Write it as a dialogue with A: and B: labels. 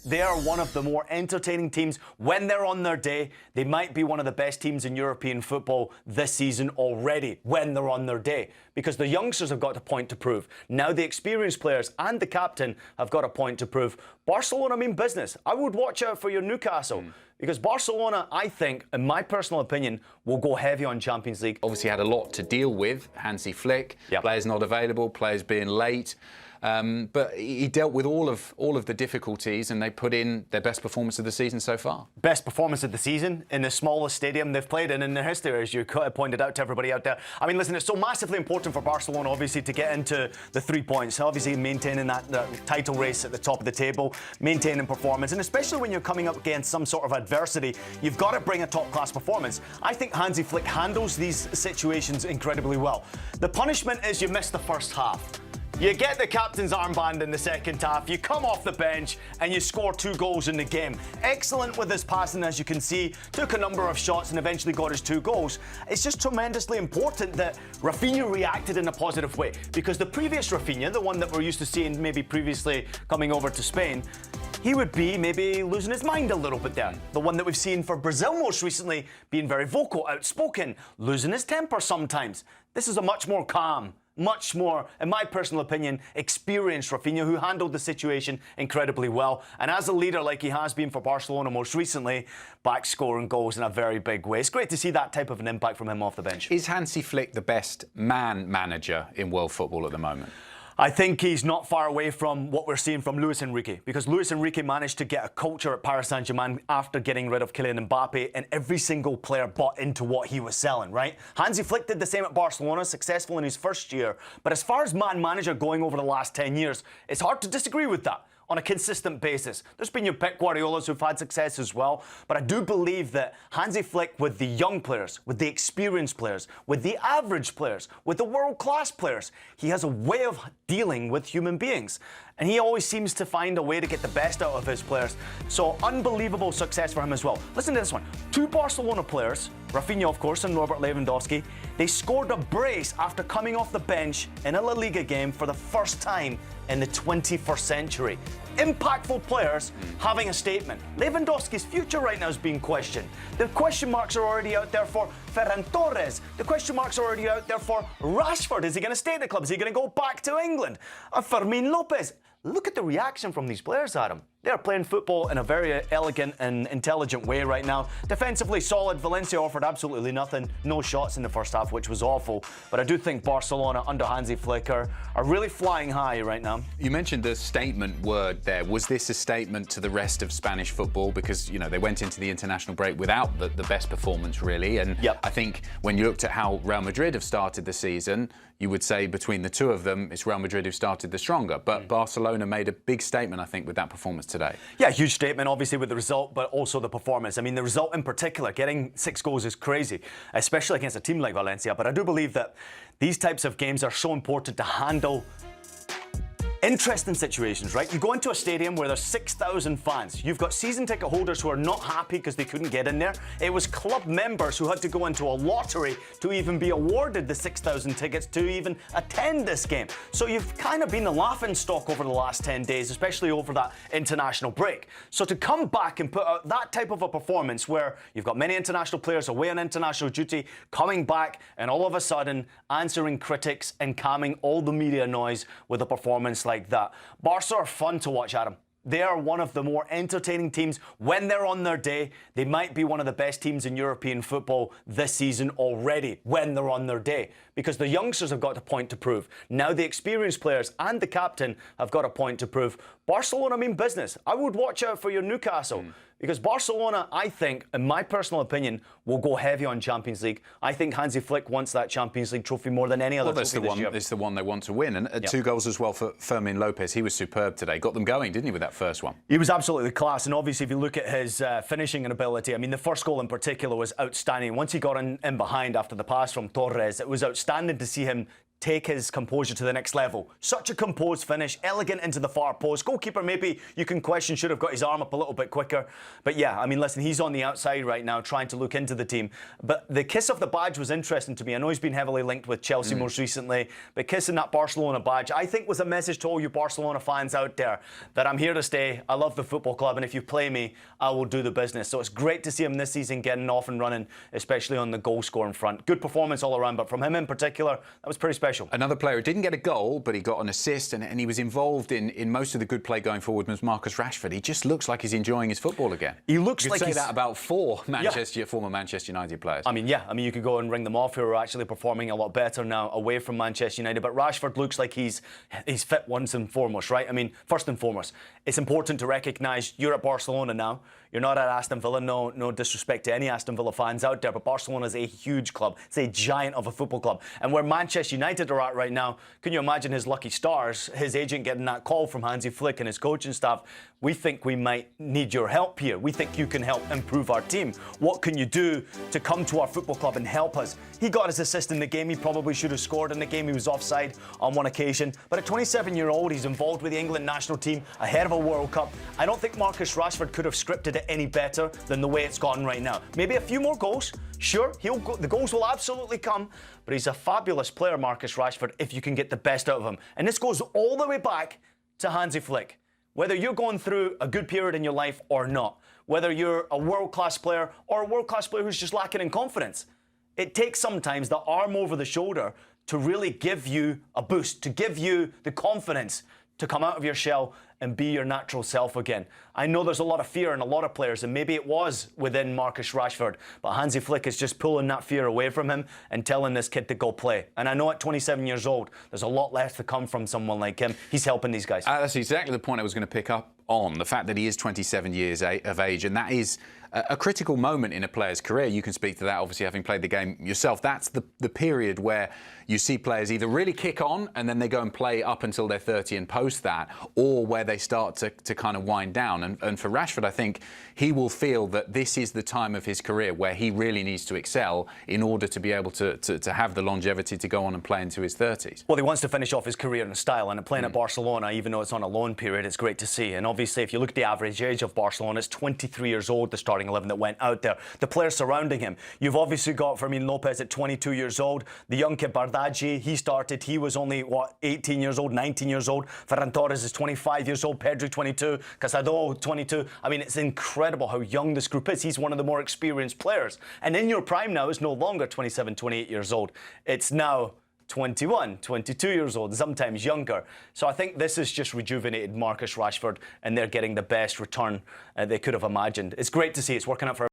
A: They are one of the more entertaining teams. When they're on their day, they might be one of the best teams in European football this season already, when they're on their day. Because the youngsters have got a point to prove. Now the experienced players and the captain have got a point to prove. Barcelona mean business. I would watch out for your Newcastle. Because Barcelona, I think, in my personal opinion, will go heavy on Champions League.
B: Obviously had a lot to deal with. Hansi Flick, players not available, players being late. But he dealt with all of the difficulties, and they put in their best performance of the season so far.
A: Best performance of the season in the smallest stadium they've played in their history, as you pointed out to everybody out there. I mean, listen, it's so massively important for Barcelona, obviously, to get into the 3 points. Obviously, maintaining that title race at the top of the table, maintaining performance, and especially when you're coming up against some sort of adversity, you've got to bring a top-class performance. I think Hansi Flick handles these situations incredibly well. The punishment is you miss the first half. You get the captain's armband in the second half, you come off the bench and you score 2 goals in the game. Excellent with his passing, as you can see. Took a number of shots and eventually got his 2 goals. It's just tremendously important that Raphinha reacted in a positive way, because the previous Raphinha, the one that we're used to seeing maybe previously coming over to Spain, he would be maybe losing his mind a little bit there. The one that we've seen for Brazil most recently, being very vocal, outspoken, losing his temper sometimes. This is a much more calm, much more, in my personal opinion, experienced Raphinha, who handled the situation incredibly well. And as a leader, like he has been for Barcelona most recently, back scoring goals in a very big way. It's great to see that type of an impact from him off the bench.
B: Is Hansi Flick the best man manager in world football at the moment?
A: I think he's not far away from what we're seeing from Luis Enrique, because Luis Enrique managed to get a culture at Paris Saint-Germain after getting rid of Kylian Mbappe, and every single player bought into what he was selling, right? Hansi Flick did the same at Barcelona, successful in his first year. But as far as man manager going over the last 10 years, it's hard to disagree with that on a consistent basis. There's been your Pep Guardiolas who've had success as well, but I do believe that Hansi Flick, with the young players, with the experienced players, with the average players, with the world-class players, he has a way of dealing with human beings. And he always seems to find a way to get the best out of his players. So unbelievable success for him as well. Listen to this one. 2 Barcelona players, Raphinha of course and Robert Lewandowski, they scored a brace after coming off the bench in a LaLiga game for the first time in the 21st century. Impactful players having a statement. Lewandowski's future right now is being questioned. The question marks are already out there for Ferran Torres. The question marks are already out there for Rashford. Is he going to stay at the club? Is he going to go back to England? Fermín López. Look at the reaction from these players, Adam. They're playing football in a very elegant and intelligent way right now. Defensively solid. Valencia offered absolutely nothing. No shots in the first half, which was awful. But I do think Barcelona under Hansi Flick are really flying high right now.
B: You mentioned the statement word there. Was this a statement to the rest of Spanish football? Because, you know, they went into the international break without the best performance, really. And I think when you looked at how Real Madrid have started the season, you would say between the 2 of them, it's Real Madrid who started the stronger. But Barcelona made a big statement, I think, with that performance today.
A: Yeah, huge statement, obviously, with the result, but also the performance. I mean, the result in particular, getting 6 goals is crazy, especially against a team like Valencia. But I do believe that these types of games are so important to handle interesting situations, right? You go into a stadium where there's 6,000 fans. You've got season ticket holders who are not happy because they couldn't get in there. It was club members who had to go into a lottery to even be awarded the 6,000 tickets to even attend this game. So you've kind of been the laughing stock over the last 10 days, especially over that international break. So to come back and put out that type of a performance where you've got many international players away on international duty, coming back and all of a sudden answering critics and calming all the media noise with a performance like that. Barca are fun to watch, Adam. They are one of the more entertaining teams. When they're on their day, they might be one of the best teams in European football this season already, when they're on their day. Because the youngsters have got a point to prove. Now the experienced players and the captain have got a point to prove. Barcelona mean business. I would watch out for your Newcastle. Because Barcelona, I think, in my personal opinion, will go heavy on Champions League. I think Hansi Flick wants that Champions League trophy more than any other trophy this year.
B: It's the one they want to win. And 2 goals as well for Fermín López. He was superb today. Got them going, didn't he, with that first one?
A: He was absolutely class. And obviously, if you look at his finishing ability, I mean, the first goal in particular was outstanding. Once he got in behind after the pass from Torres, it was outstanding to see him take his composure to the next level. Such a composed finish, elegant into the far post. Goalkeeper, maybe you can question, should have got his arm up a little bit quicker. But yeah, I mean, listen, he's on the outside right now trying to look into the team. But the kiss of the badge was interesting to me. I know he's been heavily linked with Chelsea most recently, but kissing that Barcelona badge, I think was a message to all you Barcelona fans out there that I'm here to stay. I love the football club, and if you play me, I will do the business. So it's great to see him this season getting off and running, especially on the goal scoring front. Good performance all around, but from him in particular, that was pretty special.
B: Another player who didn't get a goal, but he got an assist, and he was involved in most of the good play going forward, was Marcus Rashford. He just looks like he's enjoying his football again.
A: He looks like
B: he's...
A: he's...
B: say that about four former Manchester United players.
A: I mean, yeah. I mean, you could go and ring them off who are actually performing a lot better now away from Manchester United, but Rashford looks like he's fit once and foremost, right? I mean, first and foremost, it's important to recognise you're at Barcelona now. You're not at Aston Villa. No disrespect to any Aston Villa fans out there, but Barcelona is a huge club. It's a giant of a football club. And where Manchester United are at right now, can you imagine his lucky stars, his agent getting that call from Hansi Flick and his coaching staff? We think we might need your help here. We think you can help improve our team. What can you do to come to our football club and help us? He got his assist in the game. He probably should have scored in the game. He was offside on one occasion. But at 27-year-old, he's involved with the England national team ahead of a World Cup. I don't think Marcus Rashford could have scripted it any better than the way it's gone right now. Maybe a few more goals. Sure, the goals will absolutely come, but he's a fabulous player, Marcus Rashford, if you can get the best out of him. And this goes all the way back to Hansi Flick. Whether you're going through a good period in your life or not, whether you're a world-class player or a world-class player who's just lacking in confidence, it takes sometimes the arm over the shoulder to really give you a boost, to give you the confidence to come out of your shell and be your natural self again. I know there's a lot of fear in a lot of players, and maybe it was within Marcus Rashford, but Hansi Flick is just pulling that fear away from him and telling this kid to go play. And I know at 27 years old, there's a lot left to come from someone like him. He's helping these guys.
B: That's exactly the point I was going to pick up on, the fact that he is 27 years of age, and that is a critical moment in a player's career. You can speak to that, obviously, having played the game yourself. That's the period where you see players either really kick on and then they go and play up until they're 30 and post that, or where they start to kind of wind down. And for Rashford, I think he will feel that this is the time of his career where he really needs to excel in order to be able to have the longevity to go on and play into his 30s.
A: Well, he wants to finish off his career in style, and playing at Barcelona, even though it's on a loan period, it's great to see. And obviously, if you look at the average age of Barcelona, it's 23 years old, the starting 11 that went out there. The players surrounding him. You've obviously got Fermín López at 22 years old. The young kid Bardghji, he started. He was only, 18 years old, 19 years old. Ferran Torres is 25 years old. Pedri, 22. Casado, 22. I mean, it's incredible how young this group is. He's one of the more experienced players. And in your prime now, it's no longer 27, 28 years old. It's now 21, 22 years old, sometimes younger. So I think this has just rejuvenated Marcus Rashford, and they're getting the best return they could have imagined. It's great to see. It's working out for